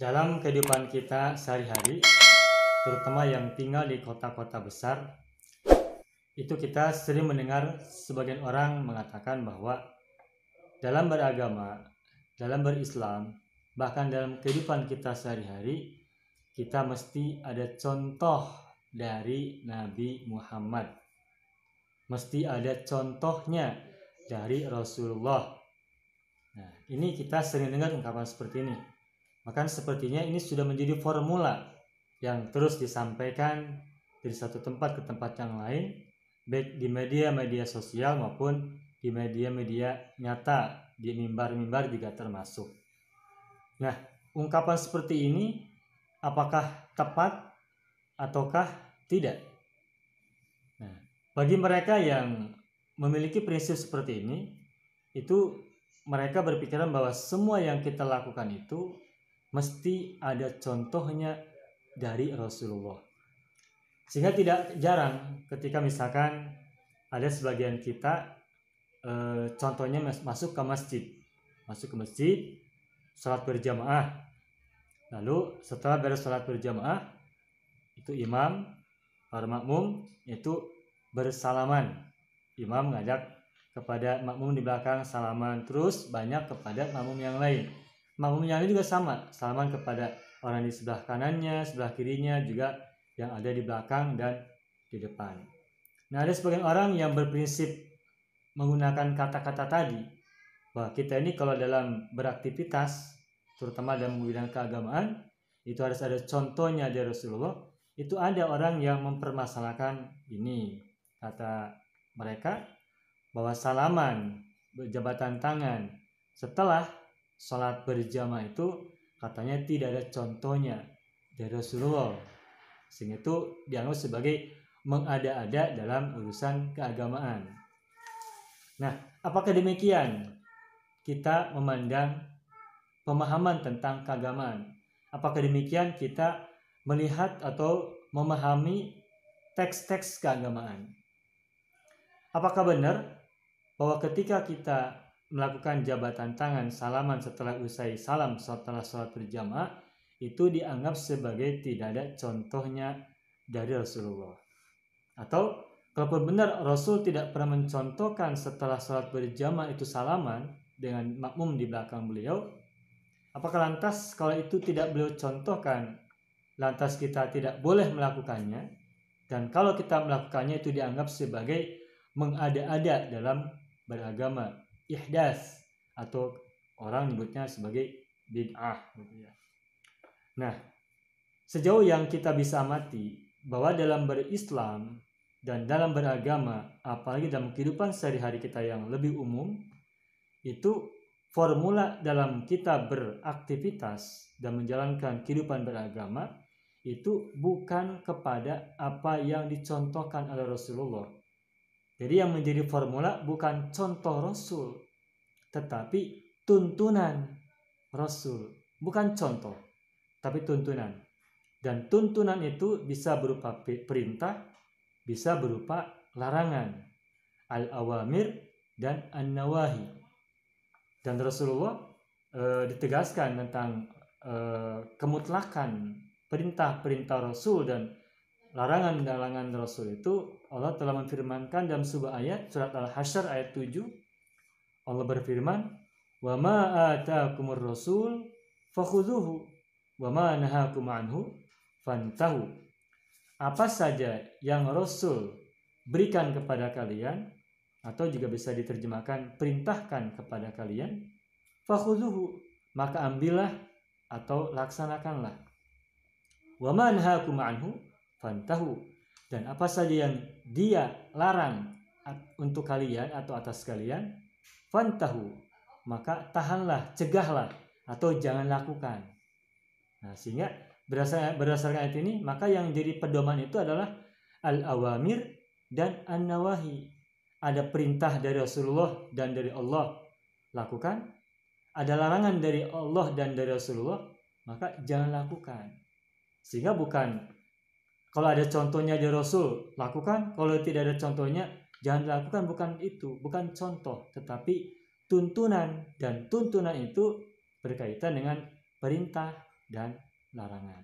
Dalam kehidupan kita sehari-hari, terutama yang tinggal di kota-kota besar, itu kita sering mendengar sebagian orang mengatakan bahwa dalam beragama, dalam berislam, bahkan dalam kehidupan kita sehari-hari, kita mesti ada contoh dari Nabi Muhammad. Mesti ada contohnya dari Rasulullah. Nah, ini kita sering dengar ungkapan seperti ini. Maka sepertinya ini sudah menjadi formula yang terus disampaikan dari satu tempat ke tempat yang lain, baik di media-media sosial maupun di media-media nyata, di mimbar-mimbar juga termasuk. Nah, ungkapan seperti ini apakah tepat ataukah tidak? Nah, bagi mereka yang memiliki prinsip seperti ini, itu mereka berpikiran bahwa semua yang kita lakukan itu mesti ada contohnya dari Rasulullah. Sehingga tidak jarang ketika misalkan ada sebagian kita contohnya masuk ke masjid, sholat berjamaah. Lalu setelah beres sholat berjamaah, itu imam, para makmum itu bersalaman. Imam ngajak kepada makmum di belakang salaman, terus banyak kepada makmum yang lain. Makmum yang lain juga sama, salaman kepada orang di sebelah kanannya, sebelah kirinya, juga yang ada di belakang dan di depan. Nah, ada sebagian orang yang berprinsip menggunakan kata-kata tadi, bahwa kita ini kalau dalam beraktivitas, terutama dalam bidang keagamaan, itu harus ada contohnya dari Rasulullah. Itu ada orang yang mempermasalahkan ini. Kata mereka bahwa salaman, berjabatan tangan setelah sholat berjamaah itu katanya tidak ada contohnya dari Rasulullah, sehingga itu dianggap sebagai mengada-ada dalam urusan keagamaan. Nah, apakah demikian kita memandang pemahaman tentang keagamaan? Apakah demikian kita melihat atau memahami teks-teks keagamaan? Apakah benar bahwa ketika kita melakukan jabatan tangan salaman setelah usai salam setelah sholat berjamaah itu dianggap sebagai tidak ada contohnya dari Rasulullah? Atau kalaupun benar Rasul tidak pernah mencontohkan setelah sholat berjamaah itu salaman dengan makmum di belakang beliau, apakah lantas kalau itu tidak beliau contohkan, lantas kita tidak boleh melakukannya? Dan kalau kita melakukannya itu dianggap sebagai mengada-ada dalam beragama, ihdas, atau orang menyebutnya sebagai bid'ah. Nah, sejauh yang kita bisa amati bahwa dalam berislam dan dalam beragama, apalagi dalam kehidupan sehari-hari kita yang lebih umum, itu formula dalam kita beraktivitas dan menjalankan kehidupan beragama itu bukan kepada apa yang dicontohkan oleh Rasulullah. Jadi yang menjadi formula bukan contoh Rasul, tetapi tuntunan Rasul. Bukan contoh, tapi tuntunan. Dan tuntunan itu bisa berupa perintah, bisa berupa larangan, al-awamir dan an-nawahi. Dan Rasulullah ditegaskan tentang kemutlakan perintah-perintah Rasul dan larangan-larangan Rasul itu. Allah telah memfirmankan dalam sebuah ayat surat Al-Hasyr ayat 7. Allah berfirman, "Wa ma ataakumur rasul fakhudhuhu wa ma nahakum anhu fantahu." Apa saja yang Rasul berikan kepada kalian, atau juga bisa diterjemahkan perintahkan kepada kalian, fakhudhuhu, maka ambillah atau laksanakanlah. Wa ma nahakum anhu fantahu, dan apa saja yang dia larang untuk kalian atau atas kalian, fantahu, maka tahanlah, cegahlah, atau jangan lakukan. Nah, sehingga berdasarkan ayat ini, maka yang jadi pedoman itu adalah al-awamir dan an-nawahi. Ada perintah dari Rasulullah dan dari Allah, lakukan. Ada larangan dari Allah dan dari Rasulullah, maka jangan lakukan. Sehingga bukan kalau ada contohnya dari Rasul, lakukan. Kalau tidak ada contohnya, jangan lakukan. Bukan itu, bukan contoh, tetapi tuntunan. Dan tuntunan itu berkaitan dengan perintah, dan larangan.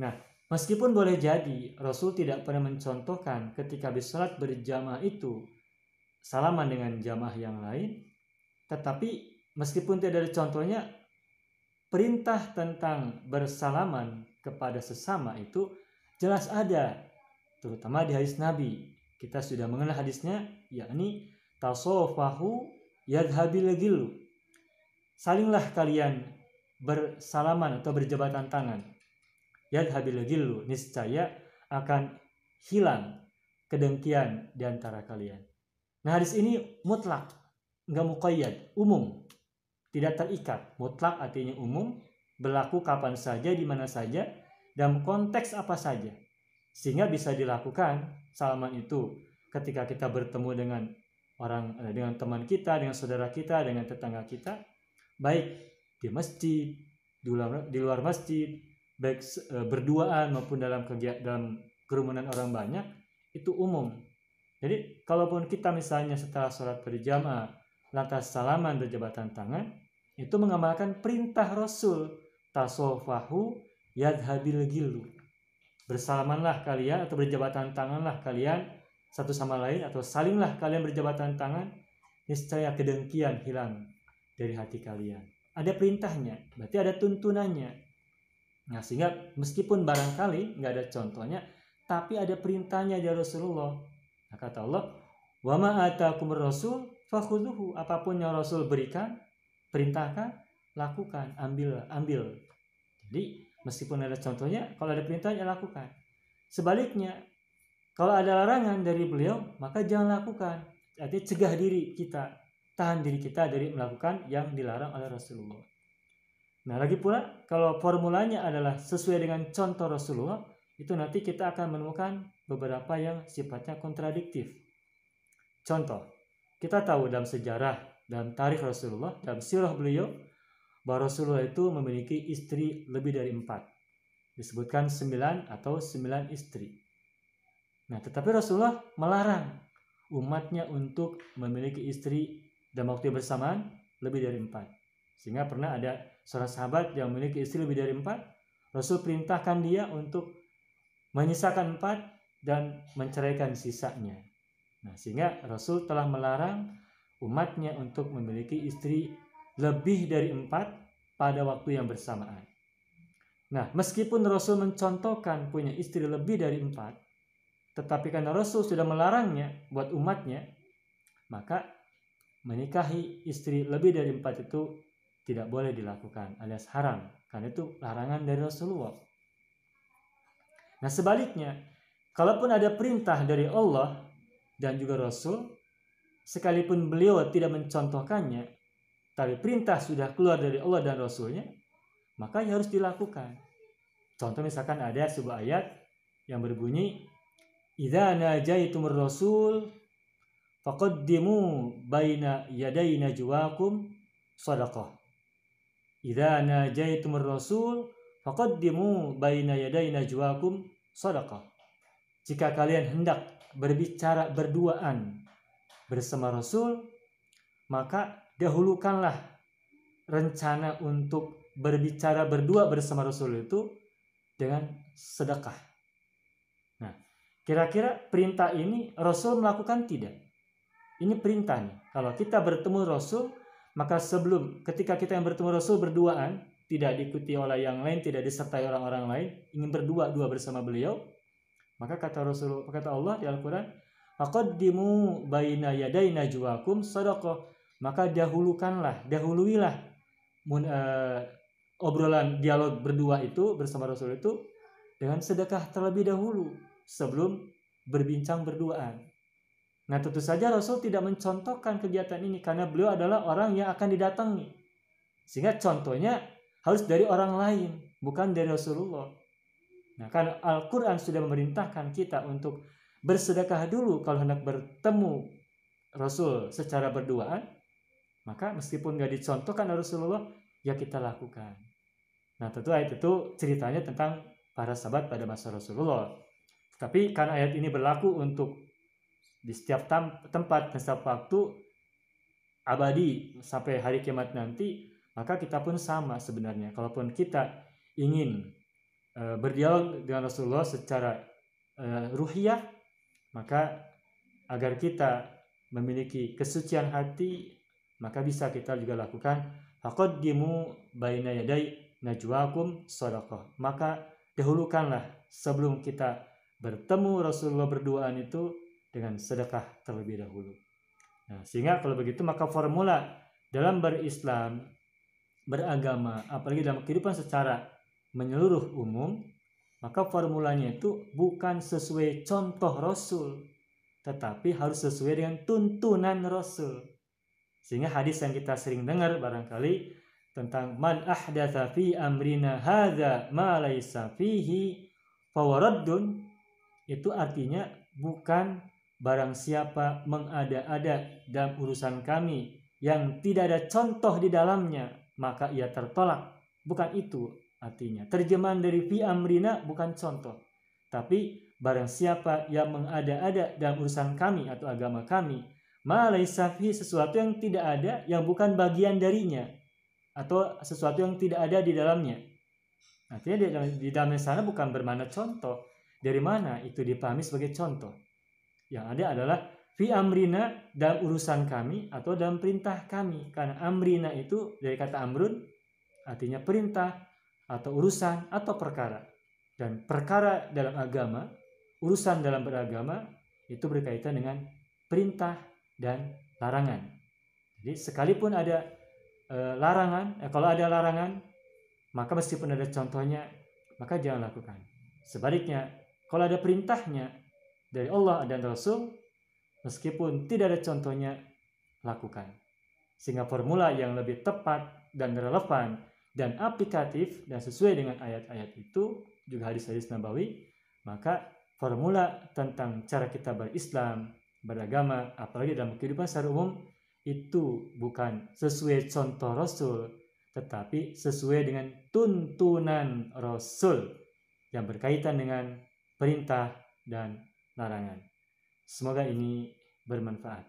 Nah, meskipun boleh jadi Rasul tidak pernah mencontohkan ketika habis sholat berjamaah itu salaman dengan jamaah yang lain, tetapi meskipun tidak ada contohnya, perintah tentang bersalaman kepada sesama itu jelas ada, terutama di hadis Nabi. Kita sudah mengenal hadisnya, yakni tasofahu yadhabil gilu. Salinglah kalian bersalaman atau berjabatan tangan. Yadhabil gilu, niscaya akan hilang kedengkian di antara kalian. Nah, hadis ini mutlak, enggak muqayyad, umum, tidak terikat. Mutlak artinya umum, berlaku kapan saja, di mana saja, dalam konteks apa saja, sehingga bisa dilakukan salaman itu ketika kita bertemu dengan orang, dengan teman kita, dengan saudara kita, dengan tetangga kita, baik di masjid, di luar masjid, baik berduaan maupun dalam kerumunan orang banyak, itu umum. Jadi kalaupun kita misalnya setelah sholat berjamaah lantas salaman berjabatan tangan, itu mengamalkan perintah Rasul, tasofahu yadhabil gilu. Bersalamanlah kalian atau berjabatan tanganlah kalian satu sama lain, atau salinglah kalian berjabatan tangan, niscaya kedengkian hilang dari hati kalian. Ada perintahnya, berarti ada tuntunannya. Nah, sehingga meskipun barangkali nggak ada contohnya, tapi ada perintahnya dari Rasulullah. Nah, kata Allah, wa ma atakumur rasul fakhudhuhu. Apapun yang Rasul berikan, perintahkan, lakukan, ambil. Jadi meskipun ada contohnya, kalau ada perintahnya lakukan. Sebaliknya, kalau ada larangan dari beliau, maka jangan lakukan. Artinya cegah diri kita, tahan diri kita dari melakukan yang dilarang oleh Rasulullah. Nah, lagi pula kalau formulanya adalah sesuai dengan contoh Rasulullah, itu nanti kita akan menemukan beberapa yang sifatnya kontradiktif. Contoh, kita tahu dalam sejarah, dalam tarikh Rasulullah, dalam sirah beliau, bahwa Rasulullah itu memiliki istri lebih dari 4. Disebutkan 9 atau 9 istri. Nah, tetapi Rasulullah melarang umatnya untuk memiliki istri dalam waktu yang bersamaan lebih dari 4. Sehingga pernah ada seorang sahabat yang memiliki istri lebih dari 4, Rasul perintahkan dia untuk menyisakan 4 dan menceraikan sisanya. Nah, sehingga Rasul telah melarang umatnya untuk memiliki istri lebih dari 4 pada waktu yang bersamaan. Nah, meskipun Rasul mencontohkan punya istri lebih dari 4, tetapi karena Rasul sudah melarangnya buat umatnya, maka menikahi istri lebih dari 4 itu tidak boleh dilakukan, alias haram, karena itu larangan dari Rasulullah. Nah, sebaliknya, kalaupun ada perintah dari Allah dan juga Rasul, sekalipun beliau tidak mencontohkannya, tapi perintah sudah keluar dari Allah dan Rasulnya, maka ya harus dilakukan. Contoh misalkan ada sebuah ayat yang berbunyi, idza najaitumur rasul faqaddimu baina yaday najwakum shadaqah. Idza najaitumur rasul faqaddimu baina yaday najwakum shadaqah. Jika kalian hendak berbicara berduaan bersama Rasul, maka dahulukanlah rencana untuk berbicara berdua bersama Rasul itu dengan sedekah. Nah, kira-kira perintah ini Rasul melakukan tidak? Ini perintah nih. Kalau kita bertemu Rasul, maka ketika kita yang bertemu Rasul berduaan, tidak diikuti oleh yang lain, tidak disertai orang-orang lain, ingin berdua bersama beliau, maka kata Allah di Al-Quran, faqaddimu baina yaday najwakum shadaqah. Maka dahuluilah obrolan dialog berdua itu bersama Rasul itu dengan sedekah terlebih dahulu sebelum berbincang berduaan. Nah, tentu saja Rasul tidak mencontohkan kegiatan ini karena beliau adalah orang yang akan didatangi. Sehingga contohnya harus dari orang lain, bukan dari Rasulullah. Nah, kan Al-Quran sudah memerintahkan kita untuk bersedekah dulu kalau hendak bertemu Rasul secara berduaan, maka meskipun nggak dicontohkan oleh Rasulullah, ya kita lakukan. Nah, tentu ayat itu ceritanya tentang para sahabat pada masa Rasulullah. Tapi karena ayat ini berlaku untuk di setiap tempat dan setiap waktu abadi sampai hari kiamat nanti, maka kita pun sama sebenarnya. Kalaupun kita ingin berdialog dengan Rasulullah secara ruhiyah, maka agar kita memiliki kesucian hati, maka bisa kita juga lakukan faqaddimu baina yaday najwakum shadaqah. Maka dahulukanlah sebelum kita bertemu Rasulullah berduaan itu dengan sedekah terlebih dahulu. Nah, sehingga kalau begitu maka formula dalam berislam, beragama, apalagi dalam kehidupan secara menyeluruh umum, maka formulanya itu bukan sesuai contoh Rasul, tetapi harus sesuai dengan tuntunan Rasul. Sehingga hadis yang kita sering dengar barangkali tentang man ahdatsa fi amrina hadza ma laisa fihi fawaraddun, itu artinya bukan barang siapa mengada-ada dalam urusan kami yang tidak ada contoh di dalamnya, maka ia tertolak. Bukan itu artinya. Terjemahan dari fi amrina bukan contoh, tapi barang siapa yang mengada-ada dalam urusan kami atau agama kami, ma laisa fihi, sesuatu yang tidak ada, yang bukan bagian darinya, atau sesuatu yang tidak ada di dalamnya. Artinya di dalamnya sana bukan bermakna contoh. Dari mana itu dipahami sebagai contoh? Yang ada adalah fi amrina, dalam urusan kami atau dalam perintah kami. Karena amrina itu dari kata amrun, artinya perintah atau urusan atau perkara. Dan perkara dalam agama, urusan dalam beragama itu berkaitan dengan perintah dan larangan. Jadi sekalipun ada larangan, kalau ada larangan, maka meskipun ada contohnya, maka jangan lakukan. Sebaliknya, kalau ada perintahnya dari Allah dan Rasul, meskipun tidak ada contohnya, lakukan. Sehingga formula yang lebih tepat dan relevan dan aplikatif dan sesuai dengan ayat-ayat itu, juga hadis-hadis Nabawi, maka formula tentang cara kita berislam, beragama, apalagi dalam kehidupan secara umum, itu bukan sesuai contoh Rasul, tetapi sesuai dengan tuntunan Rasul yang berkaitan dengan perintah dan larangan. Semoga ini bermanfaat.